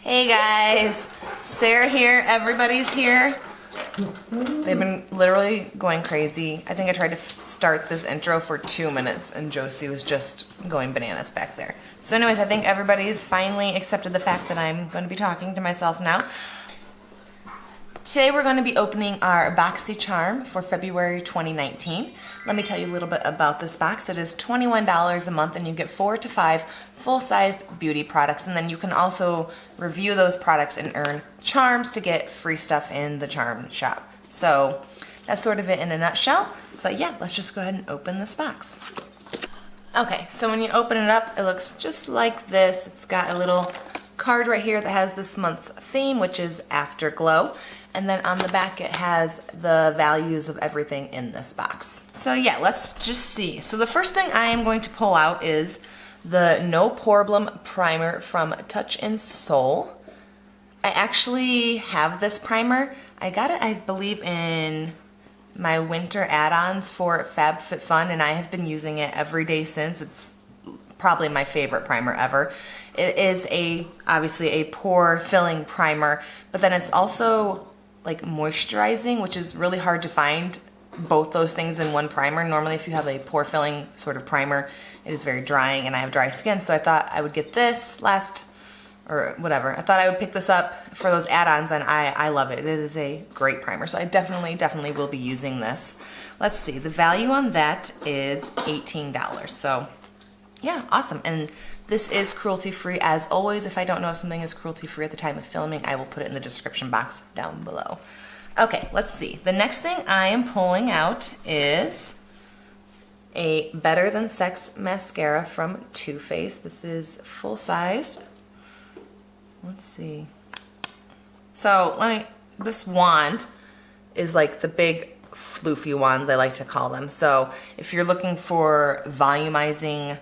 Hey guys, Sarah here, everybody's here. They've been literally going crazy. I think I tried to start this intro for 2 minutes and Josie was just going bananas back there. So anyways, I think everybody's finally accepted the fact that I'm going to be talking to myself now. Today we're going to be opening our Boxycharm for February 2019. Let me tell you a little bit about this box. It is $21 a month and you get 4 to 5 full-sized beauty products, and then you can also review those products and earn charms to get free stuff in the charm shop. So that's sort of it in a nutshell, but yeah, let's just go ahead and open this box. Okay, so when you open it up, it looks just like this. It's got a little card right here that has this month's theme, which is Afterglow. And then on the back it has the values of everything in this box. So yeah, let's just see. So the first thing I am going to pull out is the No Problem Primer from Touch in Soul. I actually have this primer. I got it, I believe, in my winter add-ons for FabFitFun, and I have been using it every day since. It's probably my favorite primer ever. It is obviously a pore filling primer, but then it's also like moisturizing, which is really hard to find both those things in one primer. Normally if you have a pore filling sort of primer, it is very drying, and I have dry skin, so I thought I would get this I thought I would pick this up for those add-ons, and I love it. It is a great primer, so I definitely will be using this. Let's see, the value on that is $18, so yeah, awesome. And this is cruelty-free. As always, if I don't know if something is cruelty-free at the time of filming, I will put it in the description box down below. Okay, let's see. The next thing I am pulling out is a Better Than Sex mascara from Too Faced. This is full-sized. Let's see. So this wand is like the big floofy wands, I like to call them. So if you're looking for volumizing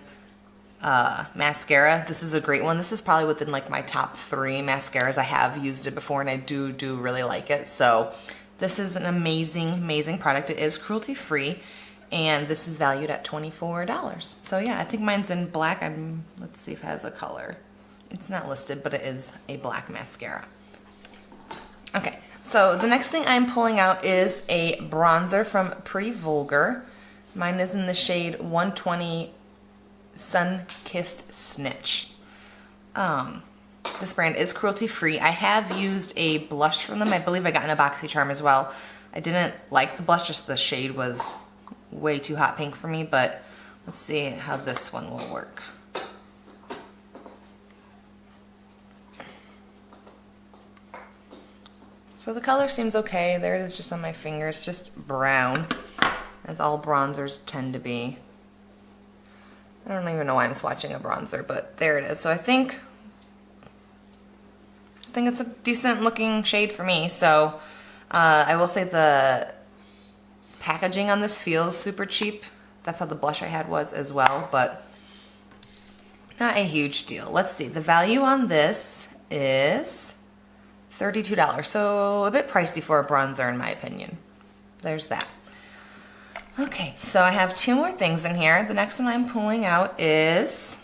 mascara, this is a great one. This is probably within like my top 3 mascaras. I have used it before and I do really like it. So this is an amazing product. It is cruelty free and this is valued at $24. So yeah, I think mine's in black. Let's see if it has a color. It's not listed, but it is a black mascara. Okay, so the next thing I'm pulling out is a bronzer from Pretty Vulgar. Mine is in the shade 120 Sun-Kissed Snitch. This brand is cruelty-free. I have used a blush from them. I believe I got in a Boxycharm as well. I didn't like the blush, just the shade was way too hot pink for me, but let's see how this one will work. So the color seems okay. There it is just on my fingers, just brown, as all bronzers tend to be. I don't even know why I'm swatching a bronzer, but there it is. So I think it's a decent looking shade for me. So I will say the packaging on this feels super cheap. That's how the blush I had was as well, but not a huge deal. Let's see, the value on this is $32. So a bit pricey for a bronzer in my opinion. There's that. Okay, so I have 2 more things in here. The next one I'm pulling out is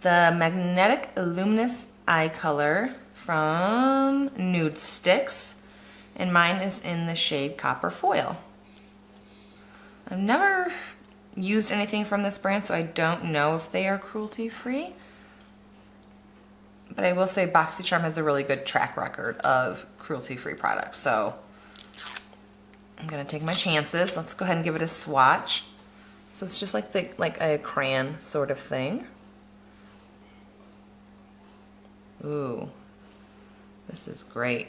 the Magnetic Luminous Eye Color from Nude Sticks, and mine is in the shade Copper Foil. I've never used anything from this brand, so I don't know if they are cruelty-free, but I will say Boxycharm has a really good track record of cruelty-free products, so I'm gonna take my chances. Let's go ahead and give it a swatch. So it's just like a crayon sort of thing. Ooh, this is great.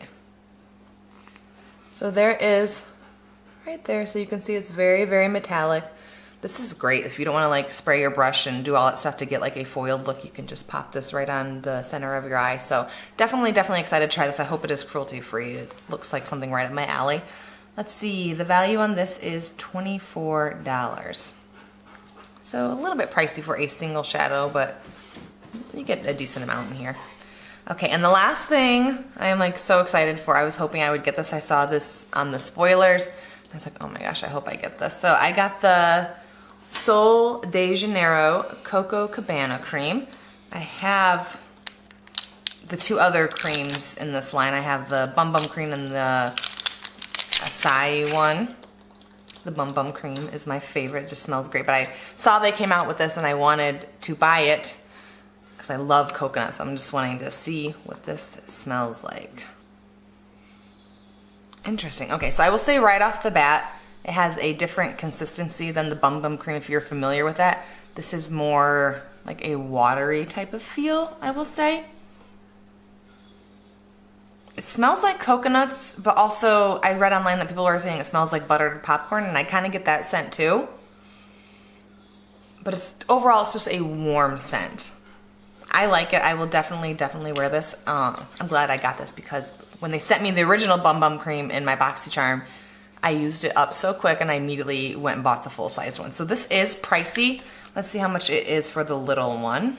So there is right there, so you can see it's very metallic. This is great if you don't want to like spray your brush and do all that stuff to get like a foiled look. You can just pop this right on the center of your eye. So definitely excited to try this. I hope it is cruelty free. It looks like something right up my alley. Let's see, the value on this is $24. So a little bit pricey for a single shadow, but you get a decent amount in here. Okay, and the last thing I am like so excited for, I was hoping I would get this. I saw this on the spoilers. I was like, oh my gosh, I hope I get this. So I got the Sol de Janeiro Coco Cabana cream. I have the two other creams in this line. I have the Bum Bum Cream and the acai one. The Bum Bum Cream is my favorite. It just smells great. But I saw they came out with this and I wanted to buy it because I love coconut. So I'm just wanting to see what this smells like. Interesting. Okay, so I will say right off the bat, it has a different consistency than the Bum Bum Cream if you're familiar with that. This is more like a watery type of feel, I will say. It smells like coconuts, but also I read online that people were saying it smells like buttered popcorn, and I kind of get that scent too. But overall, it's just a warm scent. I like it. I will definitely wear this. I'm glad I got this because when they sent me the original Bum Bum Cream in my Boxycharm, I used it up so quick and I immediately went and bought the full-sized one. So this is pricey. Let's see how much it is for the little one.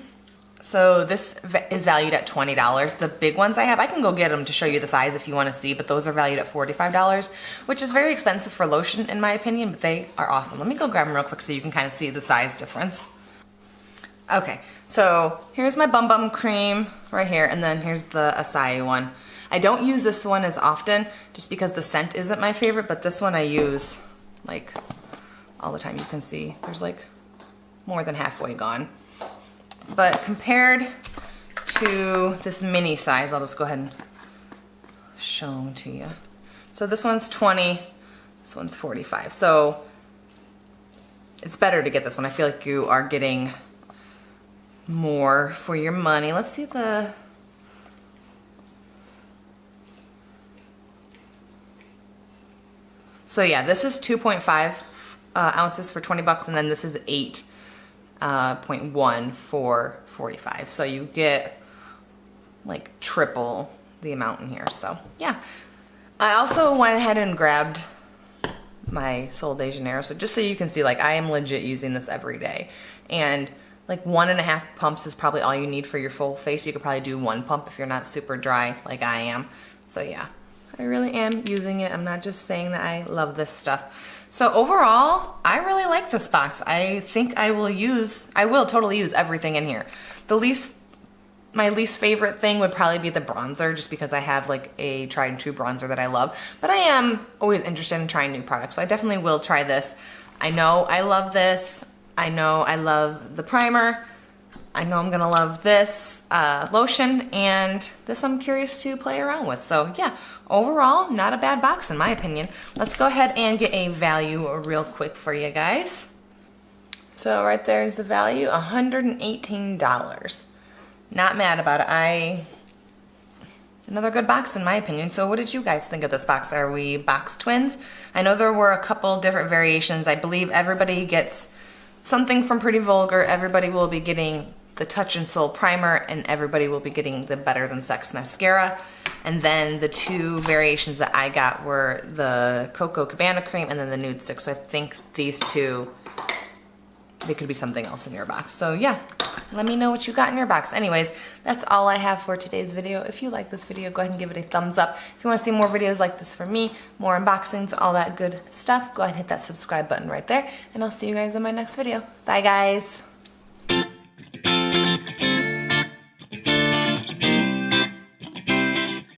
So this is valued at $20. The big ones I have, I can go get them to show you the size if you want to see, but those are valued at $45, which is very expensive for lotion in my opinion, but they are awesome. Let me go grab them real quick so you can kind of see the size difference. Okay, so here's my Bum Bum Cream right here, and then here's the acai one. I don't use this one as often just because the scent isn't my favorite, but this one I use like all the time. You can see there's like more than halfway gone. But compared to this mini size, I'll just go ahead and show them to you. So this one's 20, this one's 45. So it's better to get this one. I feel like you are getting more for your money. Let's see the... So yeah, this is 2.5 ounces for 20 bucks, and then this is 8.1 for 45. So you get like triple the amount in here. So yeah, I also went ahead and grabbed my Sol de Janeiro. So just so you can see, like I am legit using this every day, and like 1.5 pumps is probably all you need for your full face. You could probably do 1 pump if you're not super dry like I am. So yeah, I really am using it. I'm not just saying that I love this stuff. So overall, I really like this box. I think I will totally use everything in here. My least favorite thing would probably be the bronzer, just because I have like a tried and true bronzer that I love. But I am always interested in trying new products, so I definitely will try this. I know I love this. I know I love the primer. I know I'm gonna love this lotion, and this I'm curious to play around with. So yeah, overall, not a bad box in my opinion. Let's go ahead and get a value real quick for you guys. So right there's the value, $118. Not mad about it. Another good box in my opinion. So what did you guys think of this box? Are we box twins? I know there were a couple different variations. I believe everybody gets something from Pretty Vulgar. Everybody will be getting the Touch and Soul primer, and everybody will be getting the Better Than Sex mascara. And then the two variations that I got were the Coco Cabana cream and then the Nude Sticks. So I think these two, they could be something else in your box. So yeah, let me know what you got in your box. Anyways, that's all I have for today's video. If you like this video, go ahead and give it a thumbs up. If you want to see more videos like this from me, more unboxings, all that good stuff, go ahead and hit that subscribe button right there, and I'll see you guys in my next video. Bye guys.